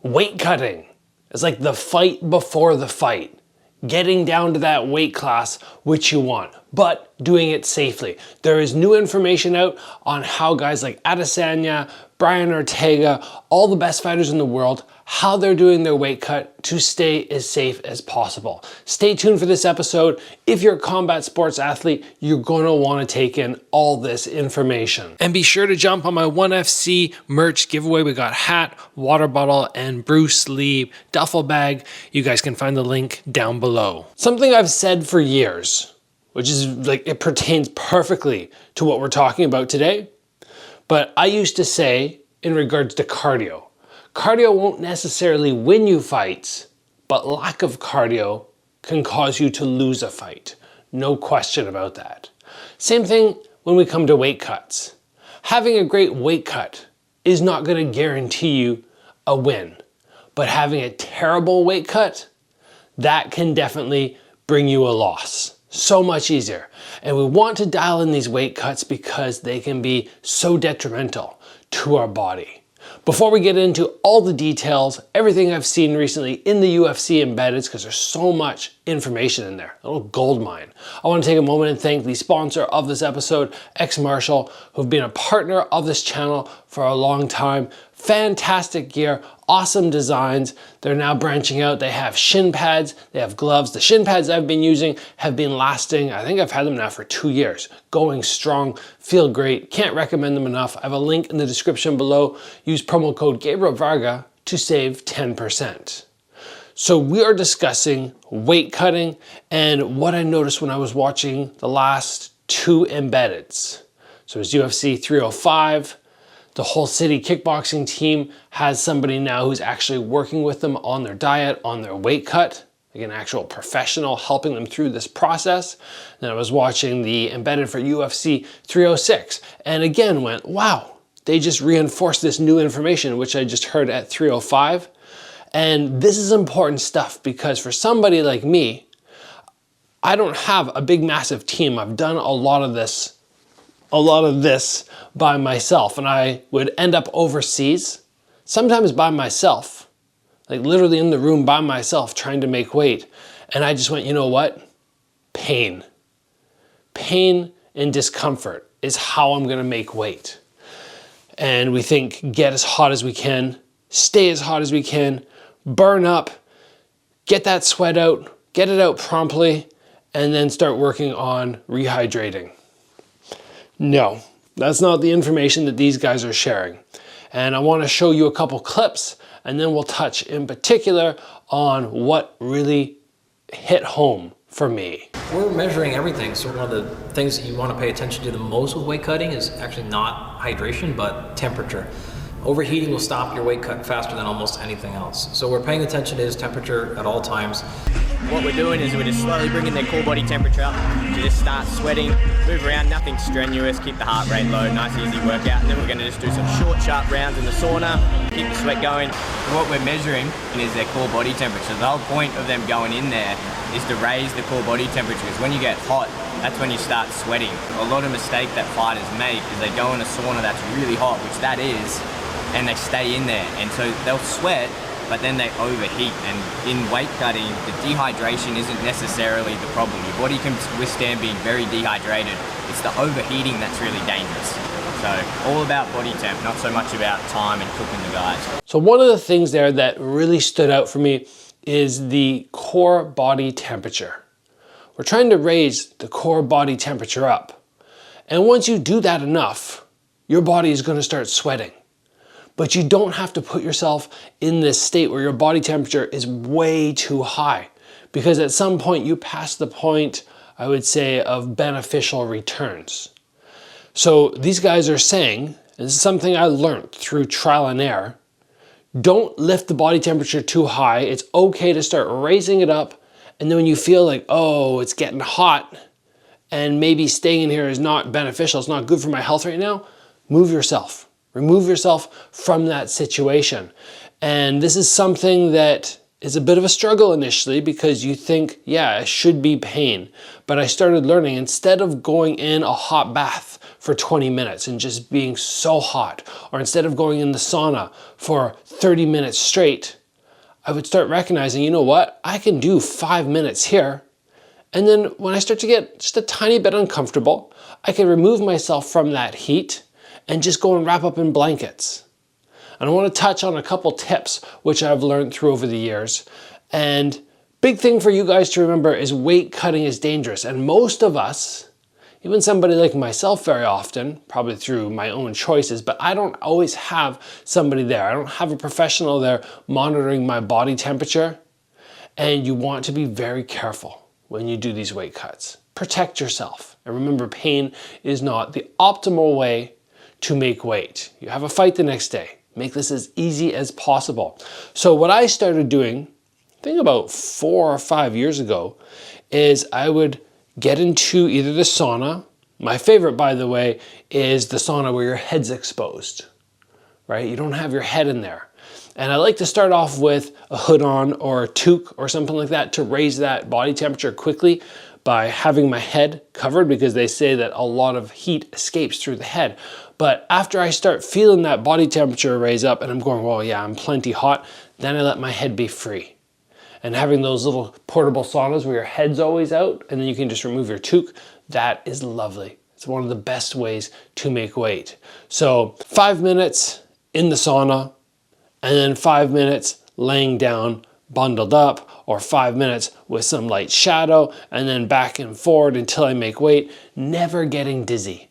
Weight cutting is like the fight before the fight. Getting down to that weight class which you want, but doing it safely. There is new information out on how guys like Adesanya, Brian Ortega, all the best fighters in the world, how they're doing their weight cut to stay as safe as possible. Stay tuned for this episode. If you're a combat sports athlete, you're going to want to take in all this information. And be sure to jump on my 1FC merch giveaway. We got hat, water bottle, and Bruce Lee duffel bag. You guys can find the link down below. Something I've said for years, which is like, it pertains perfectly to what we're talking about today. But I used to say in regards to cardio, cardio won't necessarily win you fights, but lack of cardio can cause you to lose a fight. No question about that. Same thing when we come to weight cuts. Having a great weight cut is not going to guarantee you a win, but having a terrible weight cut, that can definitely bring you a loss. So much easier. And we want to dial in these weight cuts because they can be so detrimental to our body. Before we get into all the details, everything I've seen recently in the UFC Embedded, because there's so much information in there, a little gold mine. I want to take a moment and thank the sponsor of this episode, XMartial, who've been a partner of this channel for a long time. Fantastic gear, awesome designs. They're now branching out. They have shin pads, they have gloves. The shin pads I've been using have been lasting. I think I've had them now for 2 years. Going strong, feel great. Can't recommend them enough. I have a link in the description below. Use promo code Gabriel Varga to save 10%. So we are discussing weight cutting and what I noticed when I was watching the last 2 Embeddeds. So it was UFC 305. The whole city kickboxing team has somebody now who's actually working with them on their diet, on their weight cut, like an actual professional helping them through this process. Then I was watching the Embedded for UFC 306 and again went, wow, they just reinforced this new information, which I just heard at 305. And this is important stuff because for somebody like me, I don't have a big, massive team. I've done a lot of this by myself, and I would end up overseas, sometimes by myself, like literally in the room by myself trying to make weight. And I just went, you know what? Pain. Pain and discomfort is how I'm gonna make weight. And we think get as hot as we can, stay as hot as we can, burn up, get that sweat out, get it out promptly, and then start working on rehydrating. No, that's not the information that these guys are sharing. And I want to show you a couple clips and then we'll touch in particular on what really hit home for me. We're measuring everything, so one of the things that you want to pay attention to the most with weight cutting is actually not hydration, but temperature. Overheating will stop your weight cut faster than almost anything else. So we're paying attention to his temperature at all times. What we're doing is we're just slowly bringing their core body temperature up to just start sweating, move around, nothing strenuous, keep the heart rate low, nice easy workout. And then we're gonna just do some short, sharp rounds in the sauna, keep the sweat going. And what we're measuring is their core body temperature. The whole point of them going in there is to raise the core body temperature, because when you get hot, that's when you start sweating. A lot of mistake that fighters make is they go in a sauna that's really hot, which that is, and they stay in there, and so they'll sweat, but then they overheat. And in weight cutting, the dehydration isn't necessarily the problem. Your body can withstand being very dehydrated. It's the overheating that's really dangerous. So all about body temp, not so much about time and cooking the guys. So one of the things there that really stood out for me is the core body temperature. We're trying to raise the core body temperature up. And once you do that enough, your body is going to start sweating. But you don't have to put yourself in this state where your body temperature is way too high, because at some point you pass the point, I would say, of beneficial returns. So these guys are saying, and this is something I learned through trial and error, don't lift the body temperature too high. It's okay to start raising it up, and then when you feel like, oh, it's getting hot and maybe staying in here is not beneficial, it's not good for my health right now, move yourself. Remove yourself from that situation. And this is something that is a bit of a struggle initially because you think, yeah, it should be pain. But I started learning, instead of going in a hot bath for 20 minutes and just being so hot, or instead of going in the sauna for 30 minutes straight, I would start recognizing, you know what, I can do 5 minutes here. And then when I start to get just a tiny bit uncomfortable, I can remove myself from that heat and just go and wrap up in blankets. And I want to touch on a couple tips which I've learned through over the years. And big thing for you guys to remember is weight cutting is dangerous. And most of us, even somebody like myself very often, probably through my own choices, but I don't always have somebody there. I don't have a professional there monitoring my body temperature. And you want to be very careful when you do these weight cuts. Protect yourself. And remember, pain is not the optimal way to make weight. You have a fight the next day. Make this as easy as possible. So what I started doing, I think about 4 or 5 years ago, is I would get into either the sauna. My favorite, by the way, is the sauna where your head's exposed, right? You don't have your head in there. And I like to start off with a hood on or a toque or something like that to raise that body temperature quickly by having my head covered, because they say that a lot of heat escapes through the head. But after I start feeling that body temperature raise up and I'm going, well, yeah, I'm plenty hot, then I let my head be free. And having those little portable saunas where your head's always out and then you can just remove your toque, that is lovely. It's one of the best ways to make weight. So 5 minutes in the sauna, and then 5 minutes laying down bundled up, or 5 minutes with some light shadow, and then back and forward until I make weight, never getting dizzy,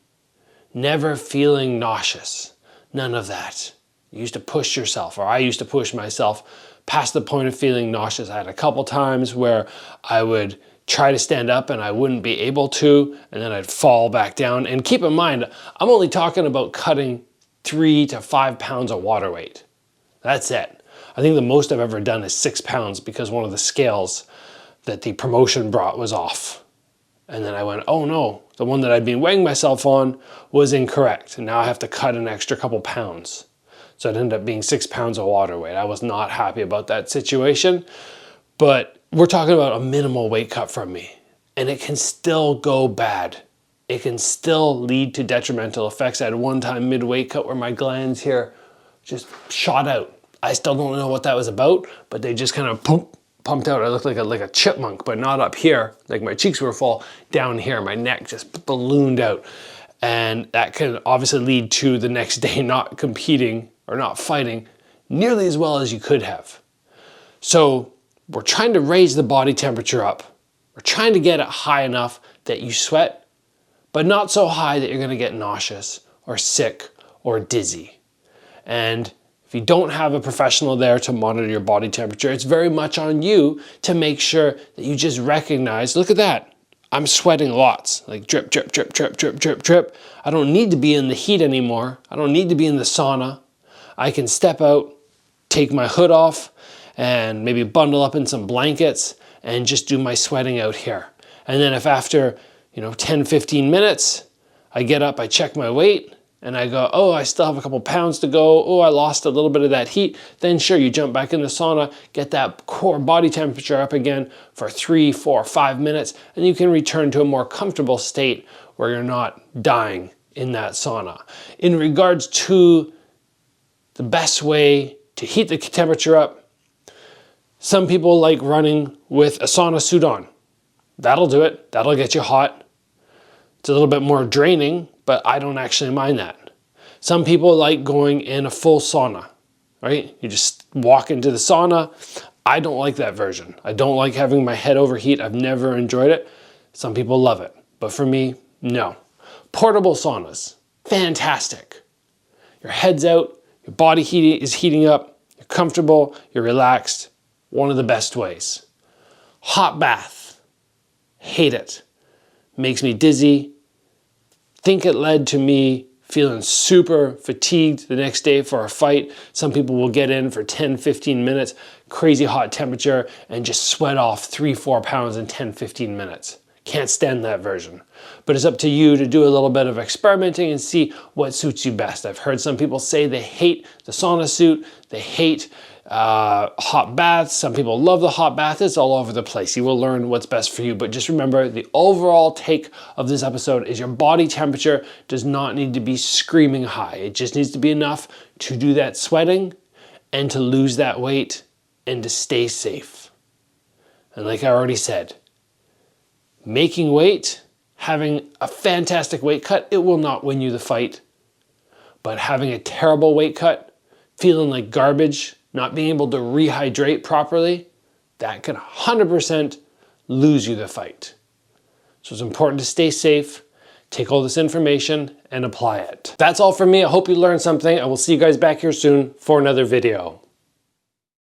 never feeling nauseous, none of that. You used to push yourself, or I used to push myself past the point of feeling nauseous. I had a couple times where I would try to stand up and I wouldn't be able to, and then I'd fall back down. And keep in mind, I'm only talking about cutting 3 to 5 pounds of water weight. That's it. I think the most I've ever done is 6 pounds because one of the scales that the promotion brought was off. And then I went, oh no, the one that I'd been weighing myself on was incorrect. And now I have to cut an extra couple pounds. So it ended up being 6 pounds of water weight. I was not happy about that situation, but we're talking about a minimal weight cut from me, and it can still go bad. It can still lead to detrimental effects. I had one time mid-weight cut where my glands here just shot out. I still don't know what that was about, but they just kind of pumped out. I looked like a chipmunk, but not up here. Like my cheeks were full. Down here, my neck just ballooned out. And that can obviously lead to the next day not competing or not fighting nearly as well as you could have. So we're trying to raise the body temperature up. We're trying to get it high enough that you sweat, but not so high that you're gonna get nauseous or sick or dizzy. And if you don't have a professional there to monitor your body temperature, it's very much on you to make sure that you just recognize, look at that, I'm sweating lots, like drip, drip, drip, drip, drip, drip, drip. I don't need to be in the heat anymore. I don't need to be in the sauna. I can step out, take my hood off, and maybe bundle up in some blankets and just do my sweating out here. And then if after 10, 15 minutes, I get up, I check my weight, and I go, oh, I still have a couple pounds to go. Oh, I lost a little bit of that heat. Then sure, you jump back in the sauna, get that core body temperature up again for 3, 4, 5 minutes, and you can return to a more comfortable state where you're not dying in that sauna. In regards to the best way to heat the temperature up, some people like running with a sauna suit on. That'll do it. That'll get you hot. It's a little bit more draining, but I don't actually mind that. Some people like going in a full sauna, right? You just walk into the sauna. I don't like that version. I don't like having my head overheat. I've never enjoyed it. Some people love it, but for me, no. Portable saunas, fantastic. Your head's out, your body is heating up, you're comfortable, you're relaxed. One of the best ways. Hot bath, hate it. Makes me dizzy. Think it led to me feeling super fatigued the next day for a fight. Some people will get in for 10, 15 minutes, crazy hot temperature, and just sweat off 3, 4 pounds in 10, 15 minutes. Can't stand that version. But it's up to you to do a little bit of experimenting and see what suits you best. I've heard some people say they hate the sauna suit, they hate hot baths. Some people love the hot bath. It's all over the place. You will learn what's best for you. But just remember, the overall take of this episode is your body temperature does not need to be screaming high. It just needs to be enough to do that sweating and to lose that weight and to stay safe. And like I already said, making weight, having a fantastic weight cut, it will not win you the fight. But having a terrible weight cut, feeling like garbage, not being able to rehydrate properly, that could 100% lose you the fight. So it's important to stay safe, take all this information and apply it. That's all from me. I hope you learned something. I will see you guys back here soon for another video.